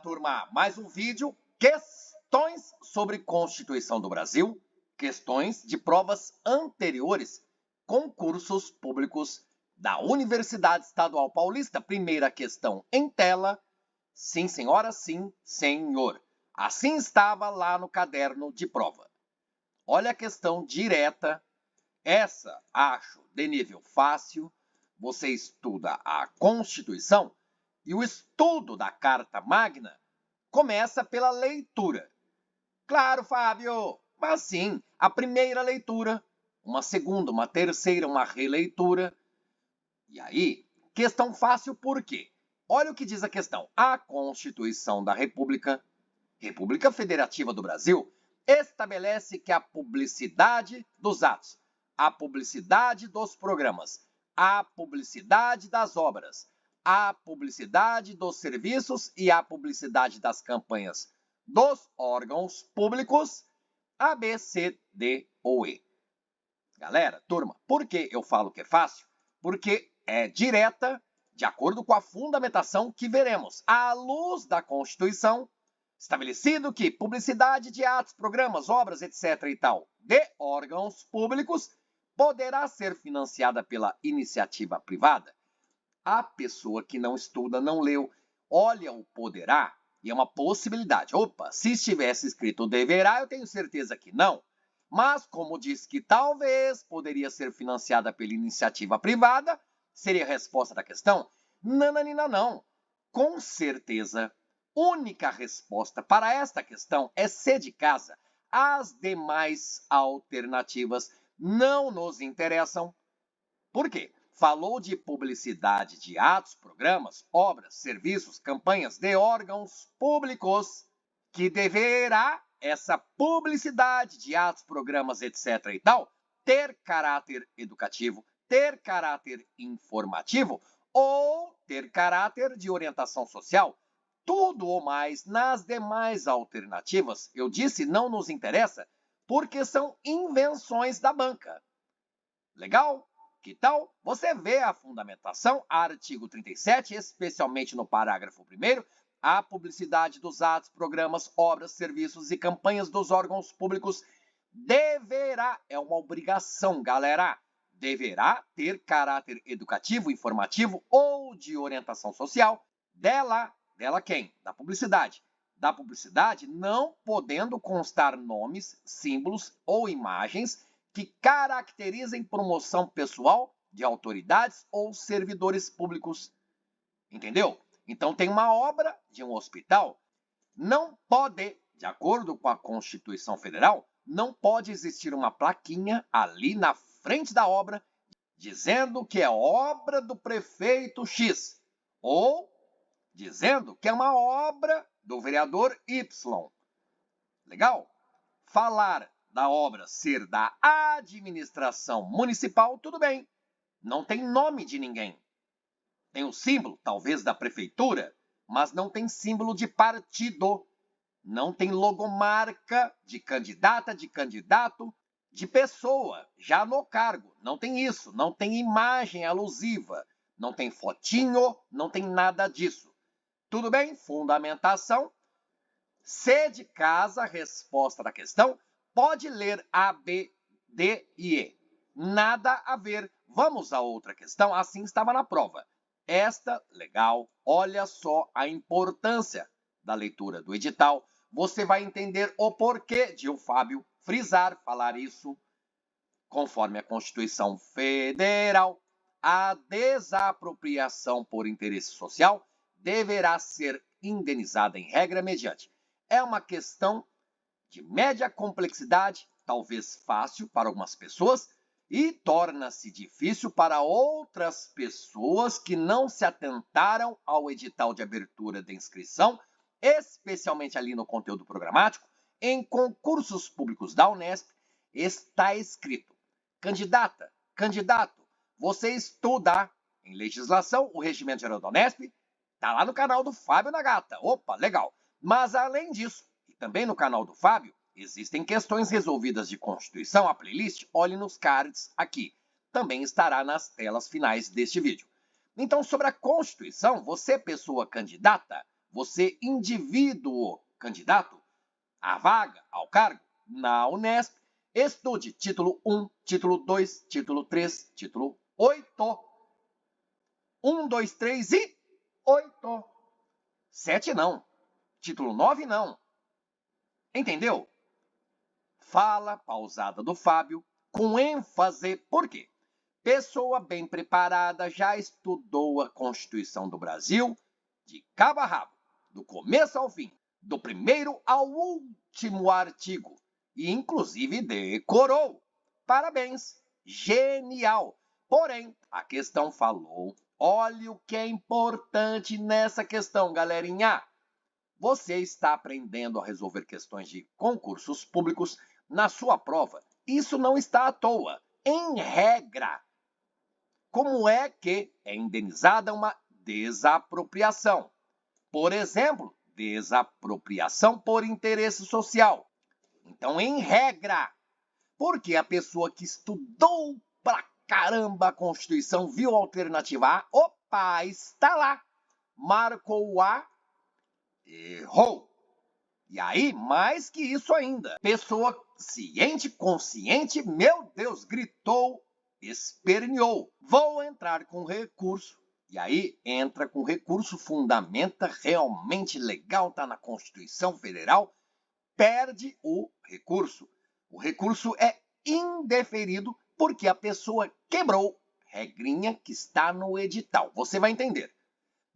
turma! Mais um vídeo, questões sobre Constituição do Brasil, questões de provas anteriores, concursos públicos da Universidade Estadual Paulista. Primeira questão em tela. Sim, senhora, sim, senhor. Assim estava lá no caderno de prova. Olha a questão direta. Essa, acho, de nível fácil. Você estuda a Constituição e o estudo da Carta Magna começa pela leitura. Claro, Fábio, mas sim, a primeira leitura, uma segunda, uma terceira, uma releitura. E aí, questão fácil por quê? Olha o que diz a questão. A Constituição da República Federativa do Brasil estabelece que a publicidade dos atos, a publicidade dos programas, a publicidade das obras, a publicidade dos serviços e a publicidade das campanhas dos órgãos públicos, A, B, C, D ou E. Galera, turma, por que eu falo que é fácil? Porque é direta, de acordo com a fundamentação que veremos. À luz da Constituição, estabelecido que publicidade de atos, programas, obras, etc. e tal, de órgãos públicos, poderá ser financiada pela iniciativa privada. A pessoa que não estuda, não leu, olha o poderá e é uma possibilidade. Opa, se estivesse escrito deverá, eu tenho certeza que não. Mas, como diz que talvez poderia ser financiada pela iniciativa privada, seria a resposta da questão? Nananina, não. Com certeza, única resposta para esta questão é C de casa. As demais alternativas não nos interessam. Por quê? Falou de publicidade de atos, programas, obras, serviços, campanhas de órgãos públicos, que deverá essa publicidade de atos, programas, etc. e tal, ter caráter educativo, ter caráter informativo ou ter caráter de orientação social. Tudo ou mais nas demais alternativas, eu disse, não nos interessa, porque são invenções da banca. Legal? Que tal? Você vê a fundamentação, artigo 37, especialmente no parágrafo 1º, a publicidade dos atos, programas, obras, serviços e campanhas dos órgãos públicos deverá, é uma obrigação, galera, deverá ter caráter educativo, informativo ou de orientação social dela quem? Da publicidade. Da publicidade não podendo constar nomes, símbolos ou imagens que caracterizem promoção pessoal de autoridades ou servidores públicos. Entendeu? Então tem uma obra de um hospital, não pode, de acordo com a Constituição Federal, não pode existir uma plaquinha ali na frente da obra dizendo que é obra do prefeito X ou dizendo que é uma obra do vereador Y. Legal? Falar da obra ser da administração municipal, tudo bem. Não tem nome de ninguém. Tem o símbolo, talvez, da prefeitura, mas não tem símbolo de partido. Não tem logomarca de candidata, de candidato, de pessoa, já no cargo. Não tem isso. Não tem imagem alusiva. Não tem fotinho, não tem nada disso. Tudo bem? Fundamentação. C de casa, resposta da questão. Pode ler A, B, D e E. Nada a ver. Vamos a outra questão. Assim estava na prova. Esta, legal. Olha só a importância da leitura do edital. Você vai entender o porquê de o Fábio frisar, falar isso. Conforme a Constituição Federal, a desapropriação por interesse social deverá ser indenizada em regra mediante. É uma questão de média complexidade, talvez fácil para algumas pessoas, e torna-se difícil para outras pessoas que não se atentaram ao edital de abertura de inscrição, especialmente ali no conteúdo programático. Em concursos públicos da Unesp, está escrito: candidata, candidato, você estuda em legislação, o regimento geral da Unesp, está lá no canal do Fábio Nagata. Opa, legal. Mas além disso, e também no canal do Fábio, existem questões resolvidas de Constituição, a playlist, olhe nos cards aqui. Também estará nas telas finais deste vídeo. Então, sobre a Constituição, você, pessoa candidata, você, indivíduo candidato à vaga, ao cargo, na Unesp, estude título 1, título 2, título 3, título 8. 1, 2, 3 e 8. 7 não. Título 9 não. Entendeu? Fala pausada do Fábio, com ênfase, por quê? Pessoa bem preparada já estudou a Constituição do Brasil de cabo a rabo, do começo ao fim, do primeiro ao último artigo, e inclusive decorou. Parabéns! Genial! Porém, a questão falou. Olha o que é importante nessa questão, galerinha. Você está aprendendo a resolver questões de concursos públicos na sua prova. Isso não está à toa. Em regra, como é que é indenizada uma desapropriação? Por exemplo, desapropriação por interesse social. Então, em regra, porque a pessoa que estudou pra caramba a Constituição viu a alternativa A, opa, está lá, marcou A, errou. E aí, mais que isso ainda, pessoa ciente, consciente, meu Deus, gritou, esperneou. Vou entrar com recurso. E aí, entra com recurso, fundamenta, realmente legal, tá na Constituição Federal, perde o recurso. O recurso é indeferido porque a pessoa quebrou regrinha que está no edital. Você vai entender.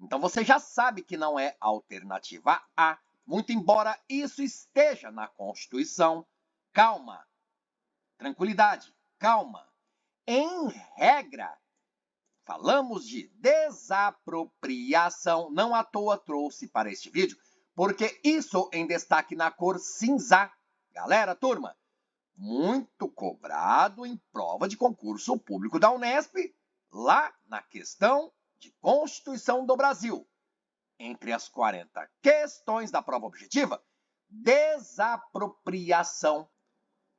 Então você já sabe que não é a alternativa A, muito embora isso esteja na Constituição. Calma, tranquilidade, calma. Em regra, falamos de desapropriação, não à toa trouxe para este vídeo, porque isso em destaque na cor cinza. Galera, turma, muito cobrado em prova de concurso público da Unesp, lá na questão de Constituição do Brasil. Entre as 40 questões da prova objetiva, desapropriação,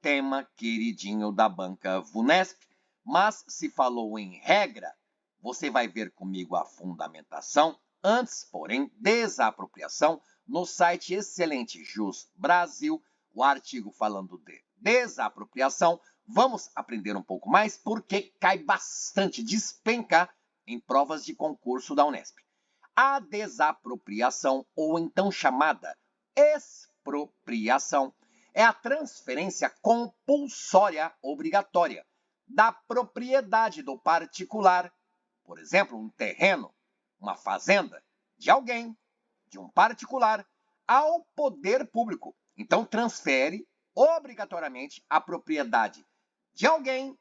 tema queridinho da banca VUNESP. Mas se falou em regra, você vai ver comigo a fundamentação. Antes, porém, desapropriação, no site Excelente Jus Brasil, o artigo falando de desapropriação. Vamos aprender um pouco mais, porque cai bastante, despenca em provas de concurso da Unesp. A desapropriação, ou então chamada expropriação, é a transferência compulsória obrigatória da propriedade do particular, por exemplo, um terreno, uma fazenda, de alguém, de um particular, ao poder público. Então, transfere obrigatoriamente a propriedade de alguém,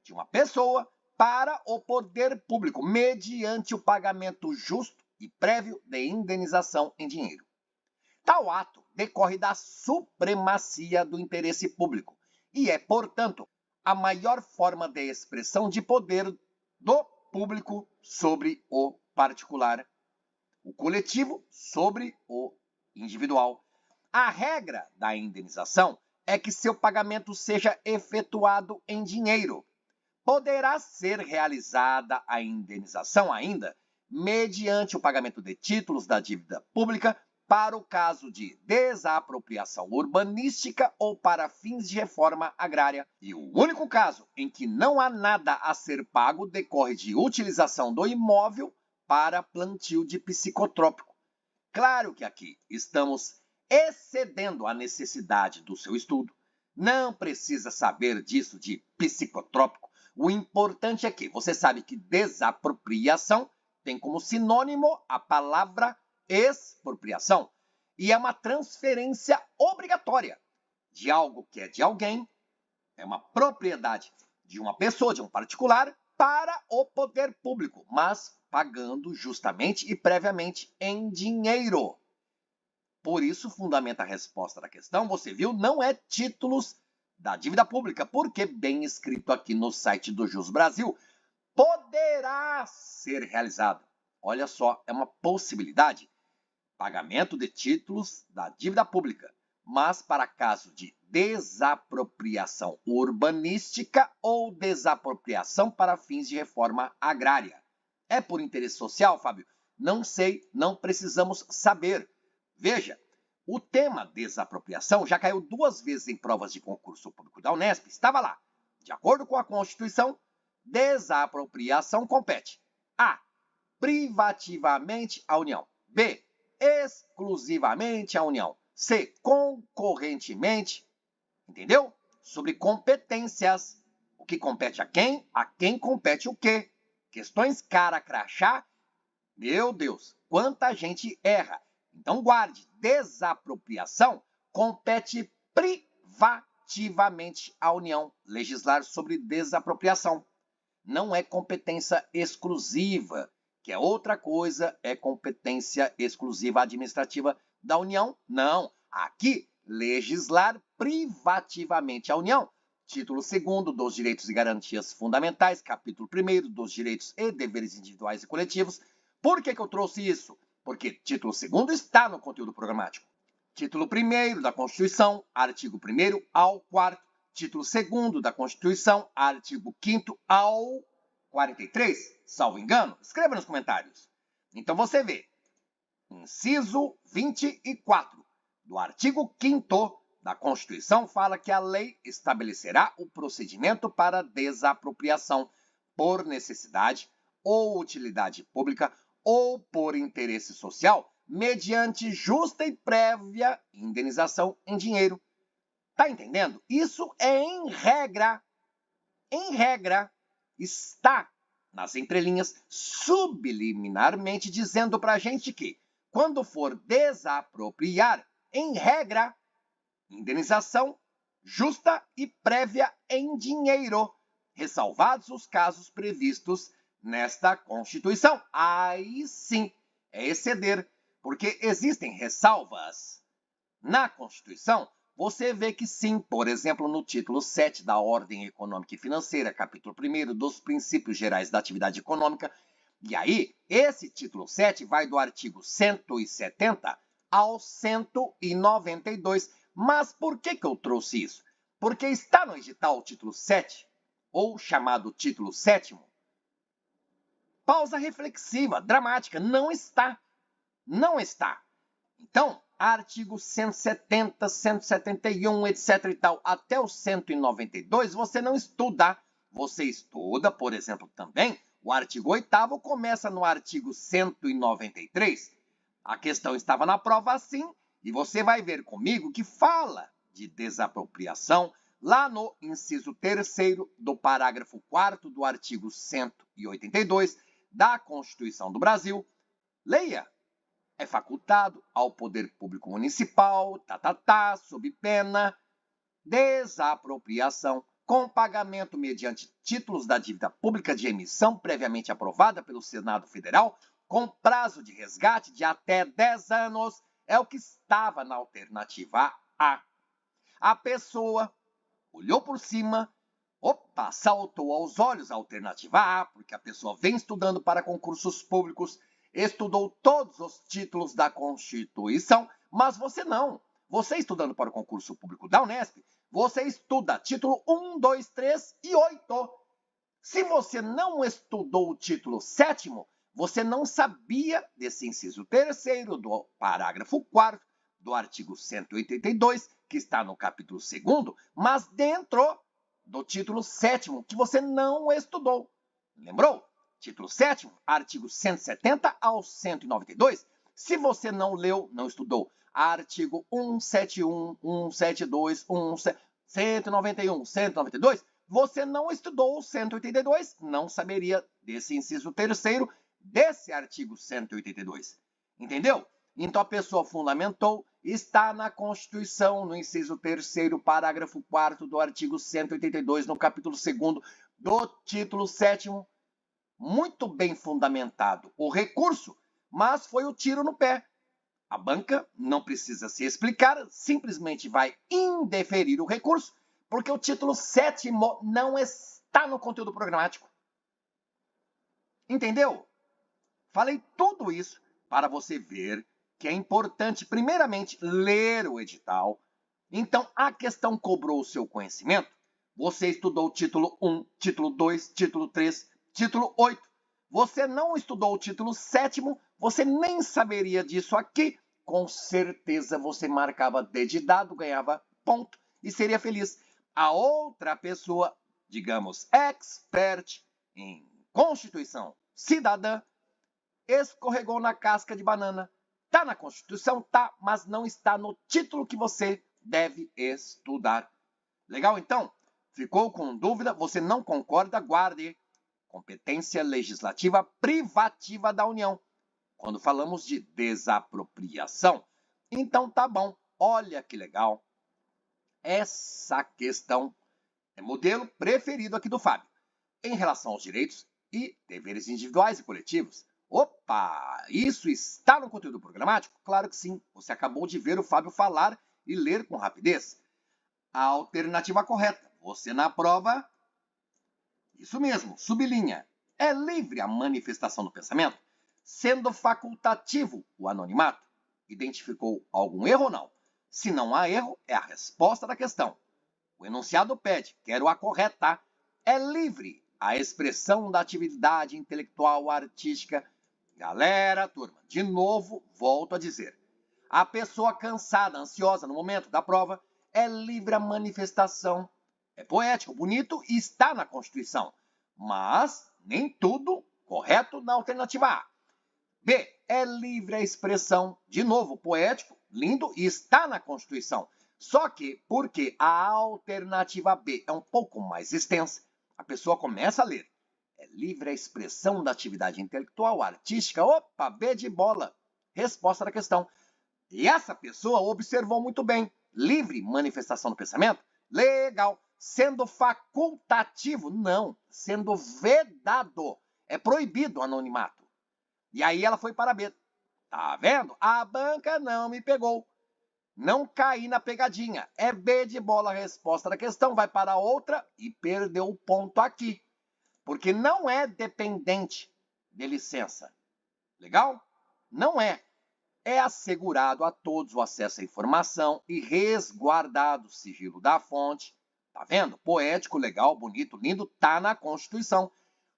de uma pessoa, para o poder público, mediante o pagamento justo e prévio de indenização em dinheiro. Tal ato decorre da supremacia do interesse público e é, portanto, a maior forma de expressão de poder do público sobre o particular, o coletivo sobre o individual. A regra da indenização é que seu pagamento seja efetuado em dinheiro. Poderá ser realizada a indenização ainda mediante o pagamento de títulos da dívida pública para o caso de desapropriação urbanística ou para fins de reforma agrária. E o único caso em que não há nada a ser pago decorre de utilização do imóvel para plantio de psicotrópico. Claro que aqui estamos excedendo a necessidade do seu estudo. Não precisa saber disso de psicotrópico. O importante é que você sabe que desapropriação tem como sinônimo a palavra expropriação. E é uma transferência obrigatória de algo que é de alguém, é uma propriedade de uma pessoa, de um particular, para o poder público, mas pagando justamente e previamente em dinheiro. Por isso, fundamenta a resposta da questão, você viu, não é títulos da dívida pública, porque bem escrito aqui no site do Jus Brasil, poderá ser realizado. Olha só, é uma possibilidade. Pagamento de títulos da dívida pública, mas para caso de desapropriação urbanística ou desapropriação para fins de reforma agrária. É por interesse social, Fábio? não sei, não precisamos saber. Veja, o tema desapropriação já caiu 2 vezes em provas de concurso público da Unesp. Estava lá. De acordo com a Constituição, desapropriação compete a. Privativamente à União. B. Exclusivamente à União. C. Concorrentemente. Entendeu? Sobre competências. O que compete a quem? A quem compete o quê? Questões cara crachá. Meu Deus, quanta gente erra. Então guarde, desapropriação compete privativamente à União legislar sobre desapropriação. Não é competência exclusiva, que é outra coisa, é competência exclusiva administrativa da União. Não, aqui legislar privativamente à União. Título 2º dos Direitos e Garantias Fundamentais, capítulo 1º dos Direitos e Deveres Individuais e Coletivos. Por que eu trouxe isso? Porque título 2º está no conteúdo programático. Título 1º da Constituição, artigo 1º ao 4º. Título 2º da Constituição, artigo 5º ao 43, salvo engano. Escreva nos comentários. Então você vê, inciso 24 do artigo 5º da Constituição fala que a lei estabelecerá o procedimento para desapropriação por necessidade ou utilidade pública ou por interesse social, mediante justa e prévia indenização em dinheiro. Tá entendendo? Isso é em regra, está nas entrelinhas subliminarmente dizendo pra gente que, quando for desapropriar, em regra, indenização justa e prévia em dinheiro, ressalvados os casos previstos nesta Constituição. Aí sim é exceder, porque existem ressalvas na Constituição. Você vê que sim, por exemplo, no título 7 da Ordem Econômica e Financeira, capítulo 1º dos Princípios Gerais da Atividade Econômica, e aí esse título 7 vai do artigo 170 ao 192. Mas por que eu trouxe isso? Porque está no edital o título 7, ou chamado título 7º, pausa reflexiva, dramática, não está. Não está. Então, artigo 170, 171, etc e tal, até o 192, você não estuda. Você estuda, por exemplo, também, o artigo 8º começa no artigo 193. A questão estava na prova assim, e você vai ver comigo que fala de desapropriação lá no inciso 3º do parágrafo 4º do artigo 182 da Constituição do Brasil. Leia. É facultado ao poder público municipal, sob pena, desapropriação, com pagamento mediante títulos da dívida pública de emissão previamente aprovada pelo Senado Federal, com prazo de resgate de até 10 anos, é o que estava na alternativa A. A pessoa olhou por cima, saltou aos olhos a alternativa A, porque a pessoa vem estudando para concursos públicos, estudou todos os títulos da Constituição, mas você não. Você estudando para o concurso público da Unesp, você estuda título 1, 2, 3 e 8. Se você não estudou o título 7º, você não sabia desse inciso 3º do parágrafo 4º do artigo 182, que está no capítulo 2º, mas dentro do título 7º, que você não estudou. Lembrou? Título 7º, artigo 170 ao 192. Se você não leu, não estudou, artigo 171, 172, 191, 192, você não estudou o 182, não saberia desse inciso 3º desse artigo 182. Entendeu? Então a pessoa fundamentou, está na Constituição, no inciso 3º, parágrafo 4º do artigo 182, no capítulo 2º do título 7º, muito bem fundamentado o recurso, mas foi o tiro no pé. A banca não precisa se explicar, simplesmente vai indeferir o recurso, porque o título 7º não está no conteúdo programático. Entendeu? Falei tudo isso para você ver que é importante, primeiramente, ler o edital. Então, a questão cobrou o seu conhecimento. Você estudou o título 1, título 2, título 3, título 8. Você não estudou o título 7º você nem saberia disso aqui. Com certeza você marcava D de dado, ganhava ponto e seria feliz. A outra pessoa, digamos, expert em Constituição Cidadã, escorregou na casca de banana. Tá na Constituição? Tá, mas não está no título que você deve estudar. Legal, então? Ficou com dúvida? Você não concorda? Guarde. Competência legislativa privativa da União. Quando falamos de desapropriação. Então tá bom. Olha que legal. Essa questão é modelo preferido aqui do Fábio. Em relação aos direitos e deveres individuais e coletivos. Opa! Isso está no conteúdo programático? Claro que sim. Você acabou de ver o Fábio falar e ler com rapidez. A alternativa correta. Você na prova. Isso mesmo, sublinha. É livre a manifestação do pensamento, sendo facultativo o anonimato. Identificou algum erro ou não? Se não há erro, é a resposta da questão. O enunciado pede, quero a correta. É livre a expressão da atividade intelectual artística. Galera, turma, de novo, volto a dizer. A pessoa cansada, ansiosa no momento da prova, é livre a manifestação. É poético, bonito e está na Constituição. Mas nem tudo correto na alternativa A. B, é livre a expressão. De novo, poético, lindo e está na Constituição. Só que, porque a alternativa B é um pouco mais extensa, a pessoa começa a ler. É livre a expressão da atividade intelectual, artística. Opa, B de bola. Resposta da questão. E essa pessoa observou muito bem. Livre manifestação do pensamento? Legal. Sendo facultativo? Não. Sendo vedado. É proibido o anonimato. E aí ela foi para B. Tá vendo? A banca não me pegou. Não caí na pegadinha. É B de bola a resposta da questão. Vai para a outra e perdeu o ponto aqui. Porque não é dependente de licença. Legal? Não é. É assegurado a todos o acesso à informação e resguardado o sigilo da fonte. Tá vendo? Poético, legal, bonito, lindo, tá na Constituição.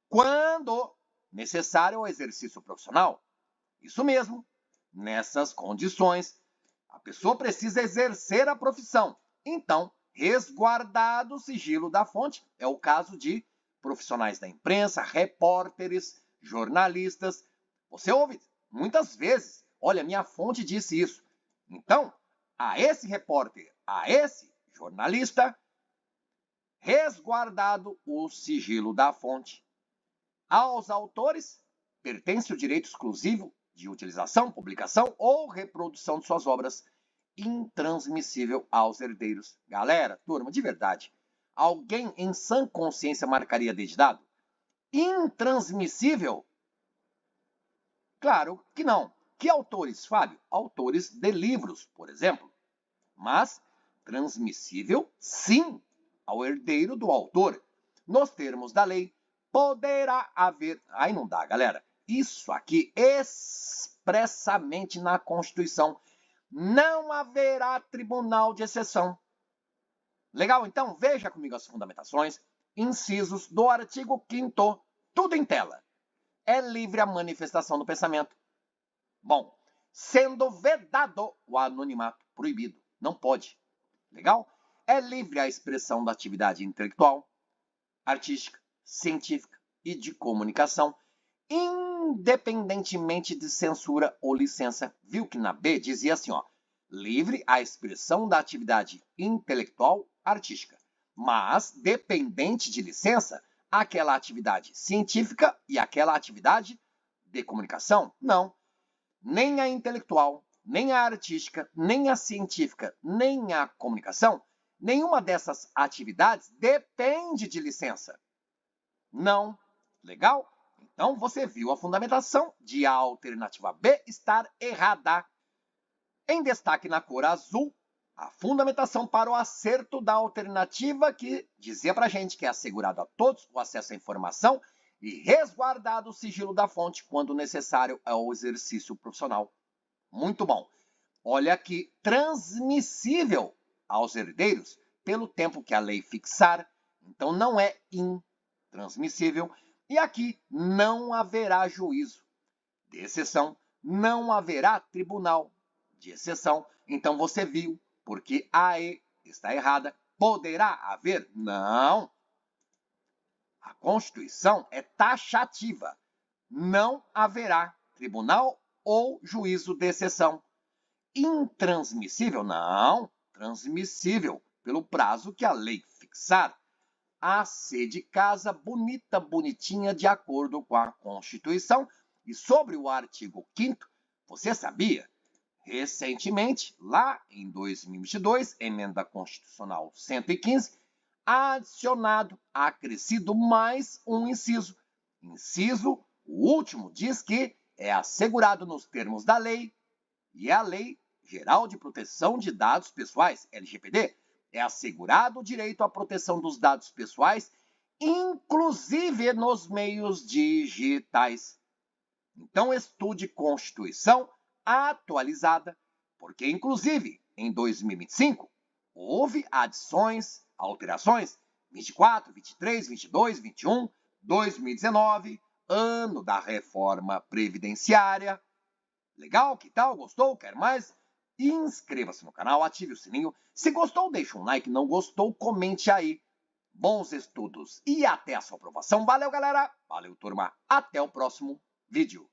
Quando necessário ao exercício profissional. Isso mesmo. Nessas condições, a pessoa precisa exercer a profissão. Então, resguardado o sigilo da fonte, é o caso de profissionais da imprensa, repórteres, jornalistas. Você ouve muitas vezes, olha, minha fonte disse isso. Então, a esse repórter, a esse jornalista, resguardado o sigilo da fonte. Aos autores, pertence o direito exclusivo de utilização, publicação ou reprodução de suas obras, intransmissível aos herdeiros. Galera, turma, de verdade, alguém em sã consciência marcaria D de dado? Intransmissível? Claro que não. Que autores, Fábio? Autores de livros, por exemplo. Mas transmissível, sim, ao herdeiro do autor. Nos termos da lei, poderá haver... Aí não dá, galera. Isso aqui expressamente na Constituição. Não haverá tribunal de exceção. Legal? Então, veja comigo as fundamentações, incisos do artigo 5º, tudo em tela. É livre a manifestação do pensamento. Bom, sendo vedado o anonimato, proibido, não pode. Legal? É livre a expressão da atividade intelectual, artística, científica e de comunicação, independentemente de censura ou licença. Viu que na B dizia assim, ó, livre a expressão da atividade intelectual, artística, mas dependente de licença, aquela atividade científica e aquela atividade de comunicação? Não. Nem a intelectual, nem a artística, nem a científica, nem a comunicação, nenhuma dessas atividades depende de licença. Não. Legal? Então, você viu a fundamentação de a alternativa B estar errada. Em destaque na cor azul, a fundamentação para o acerto da alternativa que dizia para a gente que é assegurado a todos o acesso à informação e resguardado o sigilo da fonte quando necessário ao exercício profissional. Muito bom. Olha aqui, transmissível aos herdeiros pelo tempo que a lei fixar. Então, não é intransmissível. E aqui não haverá juízo de exceção não haverá tribunal de exceção. Então você viu, porque a E está errada. Poderá haver? Não. A Constituição é taxativa. Não haverá tribunal ou juízo de exceção. Intransmissível? Não. Transmissível, pelo prazo que a lei fixar. A C de casa, bonita, bonitinha, de acordo com a Constituição. E sobre o artigo 5º, você sabia? Recentemente, lá em 2022, emenda constitucional 115, adicionado, acrescido mais um inciso. Inciso, o último, diz que é assegurado nos termos da lei, e a Lei Geral de Proteção de Dados Pessoais, LGPD, é assegurado o direito à proteção dos dados pessoais, inclusive nos meios digitais. Então, estude Constituição atualizada, porque, inclusive, em 2025, houve adições, alterações, 24, 23, 22, 21, 2019, ano da reforma previdenciária. Legal? Que tal? Gostou? Quer mais? Inscreva-se no canal, ative o sininho. Se gostou, deixa um like. Não gostou, comente aí. Bons estudos e até a sua aprovação. Valeu, galera. Valeu, turma. Até o próximo vídeo.